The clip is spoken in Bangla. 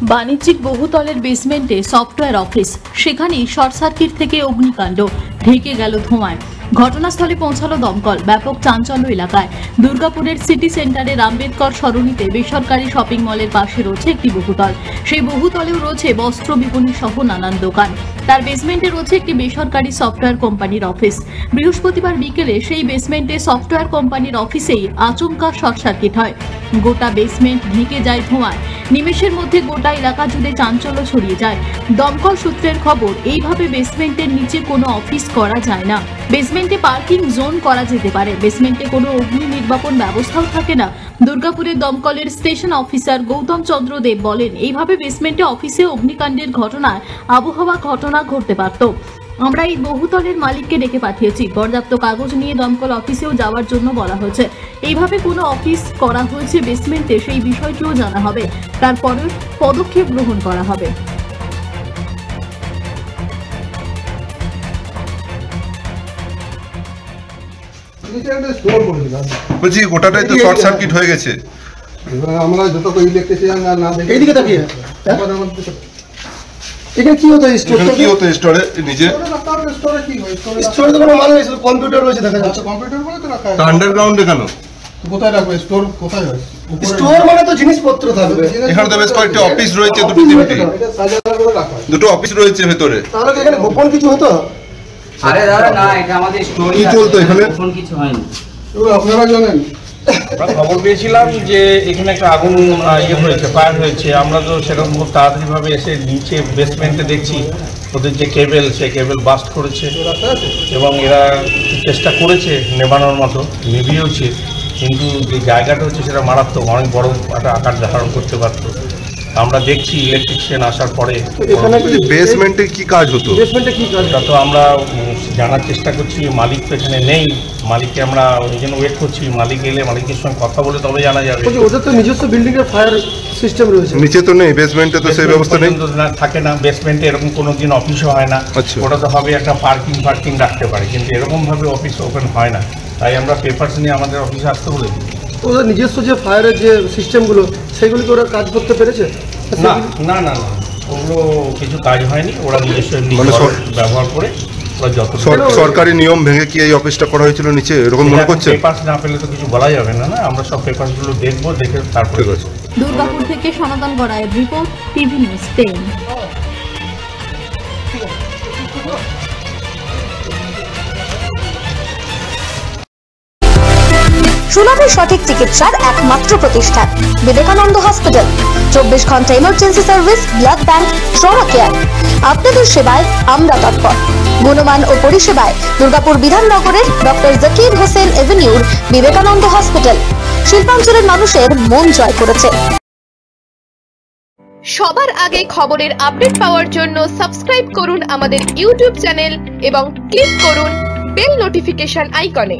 বাণিজ্যিক বহুতলের বেসমেন্টে সফটওয়্যার অফিস, সেখানেই শর্ট সার্কিট থেকে অগ্নিকাণ্ড, ঢেকে গেল ধোঁয়ায়। ঘটনাস্থলে পৌঁছালো দমকল। ব্যাপক চাঞ্চল্য এলাকায়। দুর্গাপুরের সিটি সেন্টারের আম্বেদকর সরণিতে বেসরকারি শপিং মলের পাশে রয়েছে একটি বহুতল। সেই বহুতলেও রয়েছে বস্ত্র বিপণী সহ নানান দোকান। তার বেসমেন্টে রয়েছে একটি বেসরকারি সফটওয়্যার কোম্পানির অফিস। বৃহস্পতিবার বিকেলে সেই বেসমেন্টে সফটওয়্যার কোম্পানির অফিসেই আচমকা শর্ট সার্কিট হয়। গোটা বেসমেন্ট ঢেকে যায় ধোঁয়ায়। নিমেষের মধ্যে গোটা এলাকা জুড়ে চাঞ্চল্য ছড়িয়ে যায়। দমকল সূত্রের খবর, এইভাবে বেসমেন্টের নিচে কোনো অফিস করা যায় না। বেসমেন্টে পার্কিং জোন করা যেতে পারে, বেসমেন্টে কোনো অগ্নি নির্বাপন ব্যবস্থাও থাকে না। দুর্গাপুরের দমকলের স্টেশন অফিসার গৌতম চন্দ্র দেব বলেন, এইভাবে বেসমেন্টে অফিসে অগ্নিকাণ্ডের ঘটনায় আবহাওয়া ঘটনা ঘটতে পারত। আমরা এই বহুতলের মালিককে ডেকে পাঠিয়েছি। পর্যাপ্ত কাগজ নিয়ে দমকল অফিসেও যাওয়ার জন্য বলা হয়েছে। এইভাবে কোনো অফিস করা হয়েছে বেসমেন্টে, সেই বিষয়টিও জানা হবে, তারপরে পদক্ষেপ গ্রহণ করা হবে। বলছি গোটাটাই তো শর্ট সার্কিট হয়ে গেছে। আমরা যত ইলেকট্রিশিয়ান না দেখি এইদিকে তাকিয়ে এখানে কি হতো? কি হতো স্টোরে? নিচে স্টোরে কি হয়? স্টোরে তো কোনো মাল নেই, শুধু কম্পিউটার রয়েছে দেখা যাচ্ছে। কম্পিউটার বলে তো রাখা হয়। তা আন্ডারগ্রাউন্ডে কেন? কোথায় রাখবে? স্টোর কোথায় হয়? স্টোর মানে তো জিনিসপত্র থাকবে। এখানে তো বেশ কয়েকটি অফিস রয়েছে, দুটো তিনটি, এটা সাজানো করে রাখা হয়। দুটো অফিস রয়েছে ভেতরে। তাহলে কি এখানে গোপন কিছু হতো? আরে দাদা না, এটা আমাদের স্টোরি। কি চলতো এখানে? গোপন কিছু হয়নি। এগুলো আপনারা জানেন? আমরা খবর পেয়েছিলাম যে এখানে একটা আগুন হয়েছে, ফায়ার হয়েছে। আমরা তো সেরকম খুব তাড়াতাড়িভাবে এসে নিচে বেসমেন্টে দেখছি ওদের যে কেবল, সেই কেবল বাস্ট করেছে এবং এরা চেষ্টা করেছে নেবানোর মতো, নিভিয়েওছে, কিন্তু যে জায়গাটা হচ্ছে সেটা মারাত্মক, অনেক বড় একটা আকার ধারণ করতে পারত। আমরা দেখছি ইলেকট্রিশিয়ান আসার পরে এখানে বেসমেন্টে কি কাজ হতো? বেসমেন্টে কি কাজ? তা তো আমরা জানার চেষ্টা করছি। মালিক তো এখানে নেই, মালিককে আমরা ওই জন্য ওয়েট করছি। মালিক এলে মালিকের সঙ্গে কথা বলে তবে জানা যাবে। ওদের তো নিজস্ব বিল্ডিং এর ফায়ার সিস্টেম রয়েছে। নিচে তো নেই, বেসমেন্টে তো সেই ব্যবস্থা নেই। থাকে না বেসমেন্টে, এরকম কোনো দিন অফিসও হয় না। আচ্ছা। ওটা তো হবে একটা পার্কিং রাখতে পারে, কিন্তু এরকমভাবে অফিস ওপেন হয় না। তাই আমরা পেপারস নিয়ে আমাদের অফিসে আসতে বলেছি। ওদের নিজস্ব যে ফায়ারের যে সিস্টেমগুলো, সেগুলি কি ওরা কাজ করতে পেরেছে? না না না না, ওগুলো কিছু কাজ হয়নি। ওরা নিজস্ব ব্যবহার করে ওরা যত সরকারি নিয়ম ভেঙে কি এই অফিসটা করা হয়েছিল নিচে, এরকম মনে করছে? পেপারস না পেলে তো কিছু বলা যাবে না। আমরা সব পেপারসগুলো দেখবো, দেখে তারপরে। দুর্গাপুর থেকে সনাতন গড়াইয়ের রিপোর্ট, টিভি নিউজ 10। সুলভের সঠিক চিকিৎসার একমাত্র প্রতিষ্ঠান বিবেকানন্দ হসপিটাল। 24 ঘন্টা emergency service, blood bank, trauma care. আপনাদের সেবায় আমরা তৎপর। গুণমান ও পরিষেবায় দুর্গাপুর বিধাননগরের ডক্টর জাকির হোসেন এভিনিউর বিবেকানন্দ হসপিটাল শিল্পাঞ্চলের মানুষের মন জয় করেছে। সবার আগে খবরের আপডেট পাওয়ার জন্য সাবস্ক্রাইব করুন আমাদের ইউটিউব চ্যানেল এবং ক্লিক করুন বেল নোটিফিকেশন আইকনে।